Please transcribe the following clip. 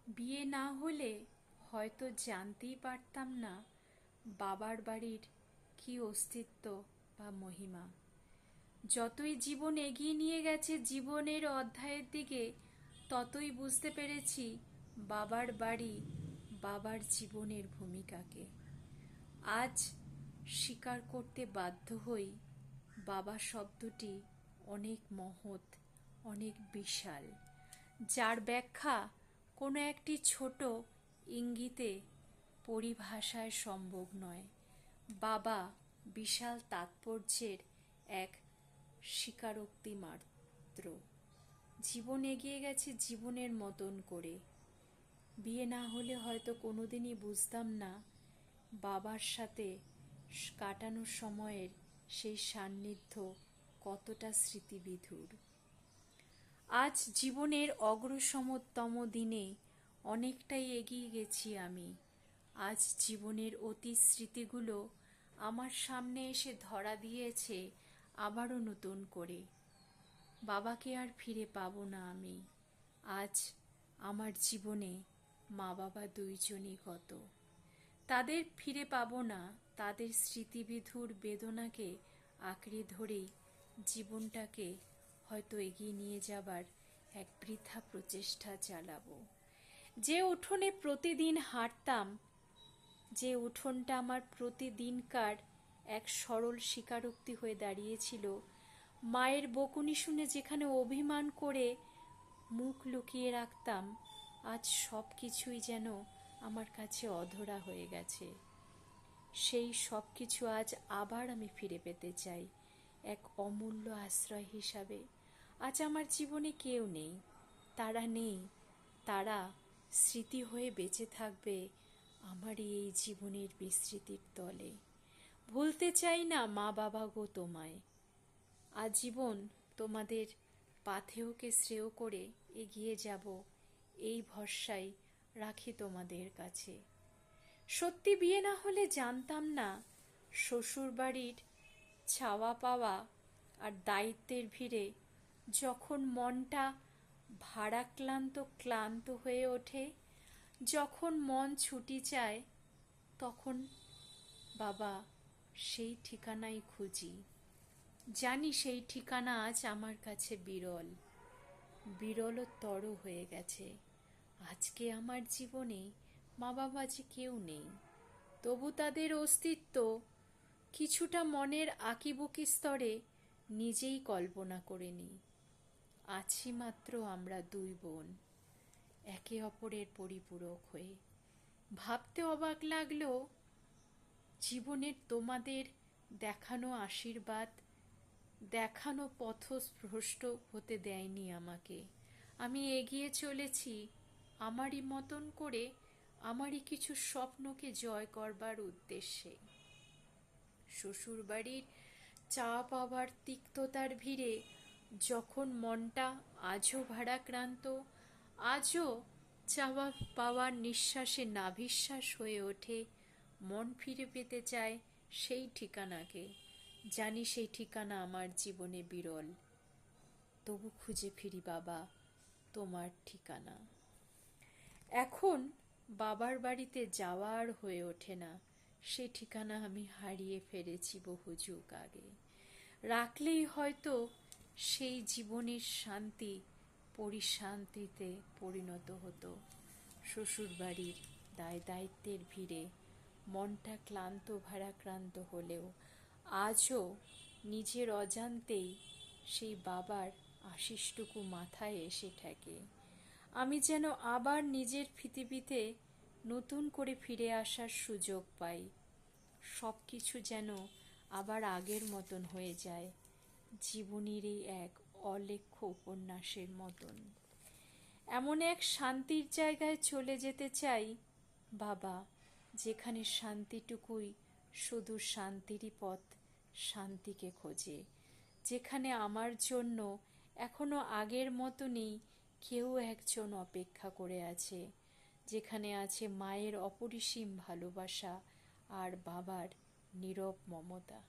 বিয়ে না হলে হয়তো জানতেই পারতাম না বাবার বাড়ির কি অস্তিত্ব বা মহিমা। যতই জীবন এগিয়ে নিয়ে গেছে জীবনের অধ্যায়ের দিকে, ততই বুঝতে পেরেছি বাবার বাড়ি, বাবার জীবনের ভূমিকাকে। আজ স্বীকার করতে বাধ্য হই, বাবা শব্দটি অনেক মহৎ, অনেক বিশাল, যার ব্যাখ্যা কোনো একটি ছোট ইঙ্গিতে পরিভাষায় সম্ভব নয়। বাবা বিশাল তাৎপর্যের এক স্বীকারোক্তি মাত্র। জীবন এগিয়ে গেছে জীবনের মতন করে। বিয়ে না হলে হয়তো কোনোদিনই বুঝতাম না বাবার সাথে কাটানোর সময়ের সেই সান্নিধ্য কতটা স্মৃতিবিধুর। আজ জীবনের অগ্রসমতম দিনে অনেকটাই এগিয়ে গেছি আমি। আজ জীবনের অতীত স্মৃতিগুলো আমার সামনে এসে ধরা দিয়েছে আবারও নতুন করে। বাবাকে আর ফিরে পাবো না আমি। আজ আমার জীবনে মা বাবা দুইজনই গত। তাদের ফিরে পাবো না, তাদের স্মৃতিবিধুর বেদনাকে আঁকড়ে ধরেই জীবনটাকে হয়তো এগিয়ে নিয়ে যাবার এক বৃথা প্রচেষ্টা চালাবো। যে উঠোনে প্রতিদিন হাঁটতাম, যে উঠোনটা আমার প্রতিদিনকার এক সরল স্বীকারোক্তি হয়ে দাঁড়িয়েছিল, মায়ের বকুনি শুনে যেখানে অভিমান করে মুখ লুকিয়ে রাখতাম, আজ সব কিছুই যেন আমার কাছে অধরা হয়ে গেছে। সেই সব কিছু আজ আবার আমি ফিরে পেতে চাই এক অমূল্য আশ্রয় হিসাবে। আজ আমার জীবনে কেউ নেই, তারা নেই, তারা স্মৃতি হয়ে বেঁচে থাকবে আমার এই জীবনের বিস্মৃতির তলে। ভুলতে চাই না মা বাবা গো তোমায়, আজীবন তোমাদের পাথেয়কে শ্রেয় করে এগিয়ে যাব এই ভরসাই রাখি তোমাদের কাছে। সত্যি বিয়ে না হলে জানতাম না শ্বশুর বাড়ির ছাওয়া পাওয়া আর দায়িত্বের ভিড়ে যখন মনটা ভারাক্লান্ত ক্লান্ত হয়ে ওঠে, যখন মন ছুটি চায়, তখন বাবা সেই ঠিকানাই খুঁজি। জানি সেই ঠিকানা আজ আমার কাছে বিরল, বিরলতর হয়ে গেছে। আজকে আমার জীবনে মা বাবা যে কেউ নেই, তবু তাদের অস্তিত্ব কিছুটা মনের আঁকিবুকি স্তরে নিজেই কল্পনা করে নিই। আছি মাত্র আমরা দুই বোন, একে অপরের পরিপূরক হয়ে। ভাবতে অবাক লাগলেও জীবনের তোমাদের দেখানো আশীর্বাদ, দেখানো পথভ্রষ্ট হতে দেয়নি আমাকে। আমি এগিয়ে চলেছি আমারই মতন করে, আমারই কিছু স্বপ্নকে জয় করবার উদ্দেশ্যে। শ্বশুরবাড়ির চাওয়া পাওয়ার তিক্ততার ভিড়ে যখন মনটা আজও ভারাক্রান্ত, আজও চাওয়া পাওয়ার নিঃশ্বাসে নাভিশ্বাস হয়ে ওঠে, মন ফিরে পেতে চায় সেই ঠিকানাকে। জানি সেই ঠিকানা আমার জীবনে বিরল, তবু খুঁজে ফিরি বাবা তোমার ঠিকানা। এখন বাবার বাড়িতে যাওয়া আর হয়ে ওঠে না, সে ঠিকানা আমি হারিয়ে ফেলেছি বহু যুগ আগে। রাখলেই হয়তো সেই জীবনের শান্তি পরিশান্তিতে পরিণত হতো। শ্বশুরবাড়ির দায় দায়িত্বের ভিড়ে মনটা ক্লান্ত ভারাক্রান্ত হলেও আজও নিজের অজান্তেই সেই বাবার আশিসটুকু মাথায় এসে ঠেকে। আমি যেন আবার নিজের পৃথিবীতে নতুন করে ফিরে আসার সুযোগ পাই। সব কিছু যেন আবার আগের মতন হয়ে যায়, জীবনেরই এক অলেখ্য উপন্যাসের মতন। এমন এক শান্তির জায়গায় চলে যেতে চাই বাবা, যেখানে শান্তিটুকুই শুধু শান্তিরই পথ, শান্তিকে খোঁজে। যেখানে আমার জন্য এখনো আগের মতনই কেউ একজন অপেক্ষা করে আছে, যেখানে আছে মায়ের অপরিসীম ভালোবাসা আর বাবার নীরব মমতা।